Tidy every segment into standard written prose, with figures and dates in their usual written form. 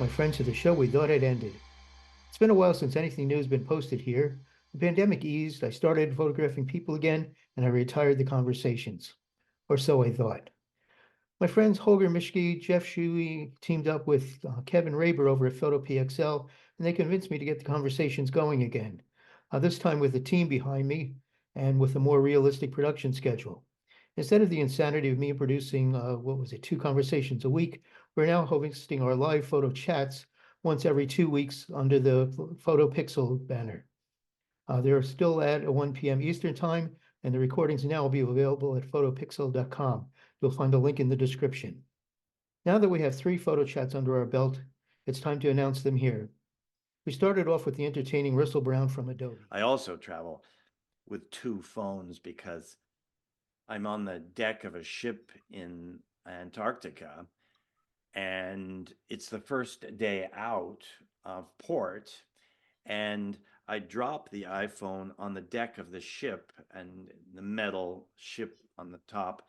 my friends, to the show we thought had ended. It's been a while since anything new has been posted here. The pandemic eased, I started photographing people again, and I retired the conversations. Or so I thought. My friends Holger Mischke, Jeff Shuey teamed up with Kevin Raber over at PhotoPXL, and they convinced me to get the conversations going again. This time with a team behind me and with a more realistic production schedule. Instead of the insanity of me producing, what was it, two conversations a week, we're now hosting our live photo chats once every 2 weeks under the PhotoPixel banner. They're still at 1 p.m. Eastern Time, and the recordings now will be available at photopixel.com. You'll find a link in the description. Now that we have 3 photo chats under our belt, it's time to announce them here. We started off with the entertaining Russell Brown from Adobe. I also travel with 2 phones because I'm on the deck of a ship in Antarctica, and it's the first day out of port, and I drop the iPhone on the deck of the ship and the metal ship on the top,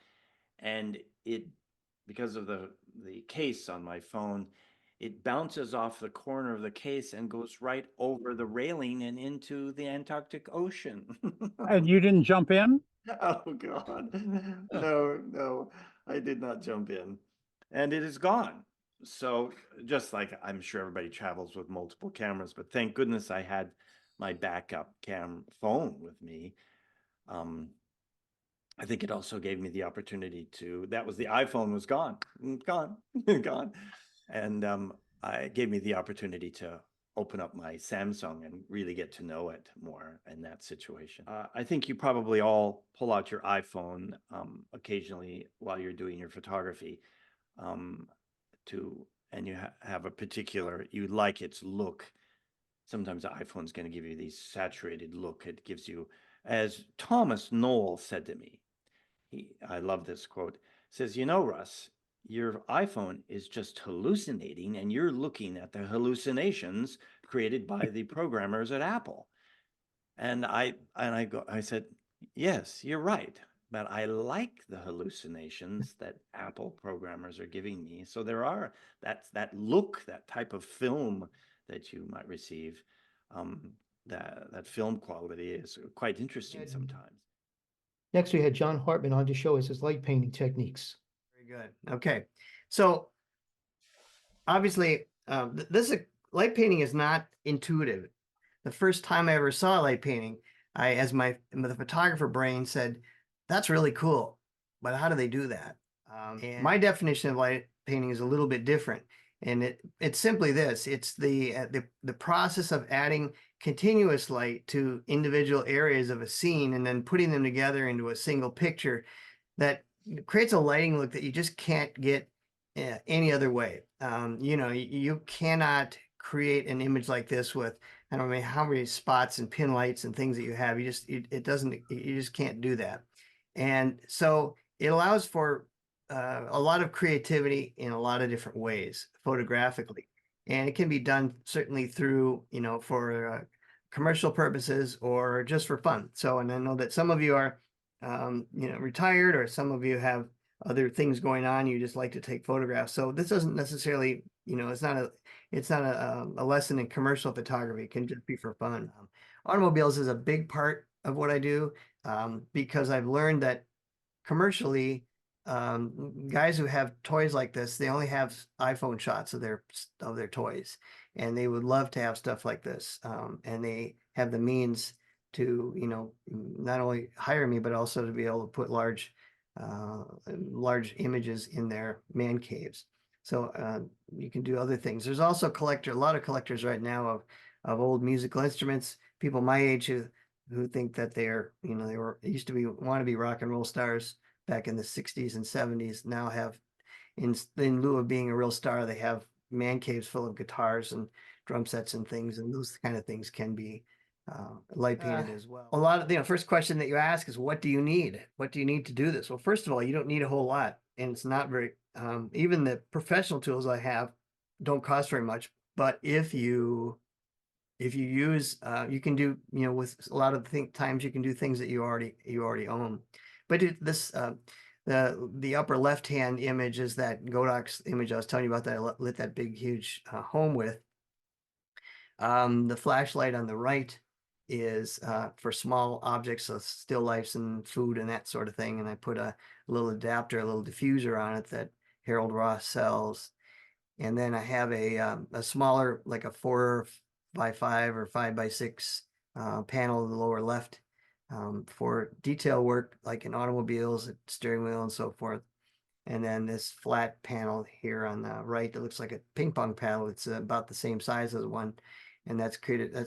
and it, because of the case on my phone, it bounces off the corner of the case and goes right over the railing and into the Antarctic Ocean. And you didn't jump in? Oh God. No, I did not jump in. And it is gone. So just like I'm sure everybody travels with multiple cameras, but thank goodness I had my backup phone with me. I think it also gave me the opportunity to, that was the iPhone was gone, gone, gone. And I gave me the opportunity to open up my Samsung and really get to know it more in that situation. I think you probably all pull out your iPhone occasionally while you're doing your photography and you have a particular, you like its look. Sometimes the iPhone's going to give you these saturated look. It gives you, as Thomas Knoll said to me, I love this quote, says, you know, Russ, your iPhone is just hallucinating and you're looking at the hallucinations created by the programmers at Apple. And I said, yes, you're right. But I like the hallucinations that Apple programmers are giving me. So there are that look, that type of film that you might receive. That film quality is quite interesting sometimes. Next, we had John Hartman on to show us his light painting techniques. Very good. Okay. So obviously, light painting is not intuitive. The first time I ever saw light painting, the photographer brain said, that's really cool, but how do they do that? And my definition of light painting is a little bit different. And it's simply this, it's the process of adding continuous light to individual areas of a scene and then putting them together into a single picture that creates a lighting look that you just can't get any other way. You cannot create an image like this with, I don't know how many spots and pin lights and things that you have. You just can't do that. And so it allows for a lot of creativity in a lot of different ways photographically. And it can be done certainly through, for commercial purposes or just for fun. So, and I know that some of you are, retired, or some of you have other things going on. You just like to take photographs. So this doesn't necessarily, it's not a lesson in commercial photography. It can just be for fun. Automobiles is a big part of what I do because I've learned that commercially, guys who have toys like this, they only have iPhone shots of their toys, and they would love to have stuff like this. And they have the means to, not only hire me, but also to be able to put large images in their man caves. So you can do other things. There's also a lot of collectors right now of old musical instruments. People my age who think that they used to want to be rock and roll stars back in the 60s and 70s, now have, in lieu of being a real star, they have man caves full of guitars and drum sets and things, and those kind of things can be light painted as well. A lot of, first question that you ask is, what do you need? What do you need to do this? Well, first of all, you don't need a whole lot, and it's not very, even the professional tools I have don't cost very much, but if you use, you can do, with a lot of times you can do things that you already own. But the upper left-hand image is that Godox image I was telling you about that I lit that big, huge home with. The flashlight on the right is for small objects, so still lifes and food and that sort of thing. And I put a little adapter, a little diffuser on it that Harold Ross sells. And then I have a smaller, like a 4x5 or 5x6 panel in the lower left for detail work, like in automobiles, steering wheel and so forth. And then this flat panel here on the right that looks like a ping pong paddle. It's about the same size as one. And that's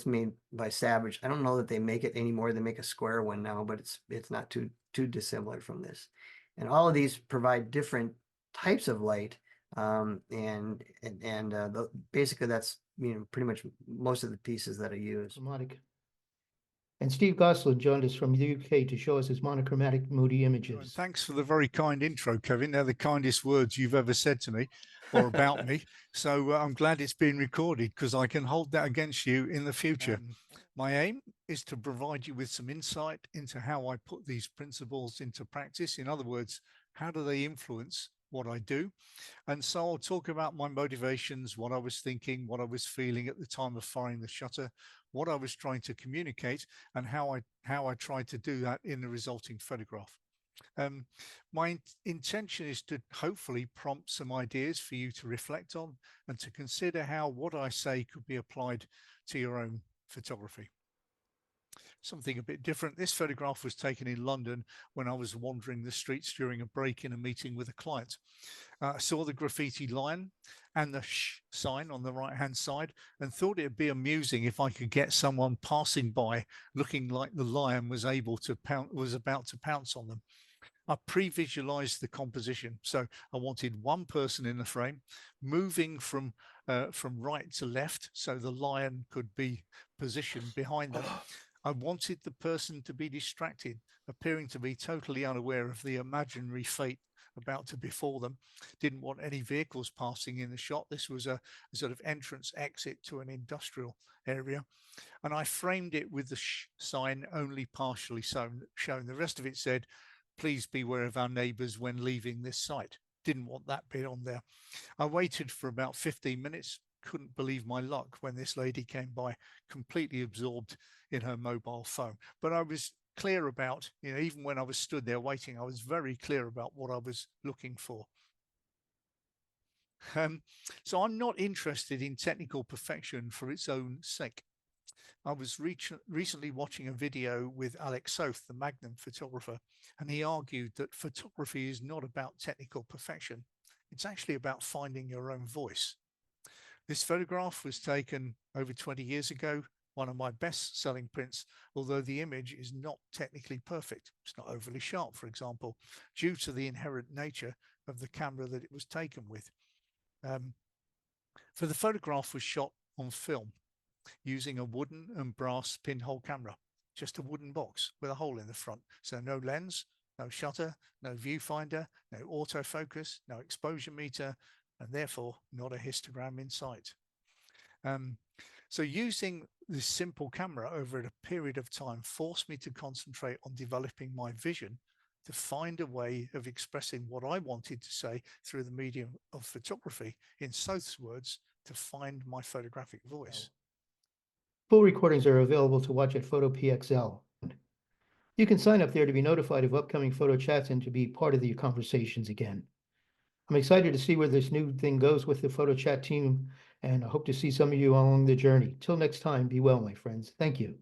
made by Savage. I don't know that they make it anymore. They make a square one now, but it's not too dissimilar from this. And all of these provide different types of light. Basically that's, pretty much most of the pieces that I use. Monochromatic. And Steve Gosselin joined us from the UK to show us his monochromatic moody images. Thanks for the very kind intro, Kevin. They're the kindest words you've ever said to me or about me. So I'm glad it's been recorded because I can hold that against you in the future. My aim is to provide you with some insight into how I put these principles into practice. In other words, how do they influence what I do? And so I'll talk about my motivations, what I was thinking, what I was feeling at the time of firing the shutter, what I was trying to communicate, and how I tried to do that in the resulting photograph. My intention is to hopefully prompt some ideas for you to reflect on and to consider how what I say could be applied to your own photography. Something a bit different. This photograph was taken in London when I was wandering the streets during a break in a meeting with a client. I saw the graffiti lion and the shh sign on the right-hand side and thought it'd be amusing if I could get someone passing by looking like the lion was about to pounce on them. I pre-visualized the composition. So I wanted one person in the frame moving from right to left so the lion could be positioned behind them. I wanted the person to be distracted, appearing to be totally unaware of the imaginary fate about to befall them. Didn't want any vehicles passing in the shot. This was a sort of entrance exit to an industrial area. And I framed it with the shh sign only partially shown. The rest of it said, "Please beware of our neighbors when leaving this site." Didn't want that bit on there. I waited for about 15 minutes. Couldn't believe my luck when this lady came by, completely absorbed in her mobile phone. But I was clear about, even when I was stood there waiting, I was very clear about what I was looking for. So I'm not interested in technical perfection for its own sake. I was recently watching a video with Alex Soth, the Magnum photographer, and he argued that photography is not about technical perfection. It's actually about finding your own voice. This photograph was taken over 20 years ago, one of my best-selling prints, although the image is not technically perfect. It's not overly sharp, for example, due to the inherent nature of the camera that it was taken with. For the photograph was shot on film using a wooden and brass pinhole camera, just a wooden box with a hole in the front. So no lens, no shutter, no viewfinder, no autofocus, no exposure meter, and therefore not a histogram in sight. So using this simple camera over a period of time forced me to concentrate on developing my vision to find a way of expressing what I wanted to say through the medium of photography, in Soth's words, to find my photographic voice. Full recordings are available to watch at PhotoPXL. You can sign up there to be notified of upcoming photo chats and to be part of the conversations again. I'm excited to see where this new thing goes with the photo chat team, and I hope to see some of you along the journey. Till next time, be well, my friends. Thank you.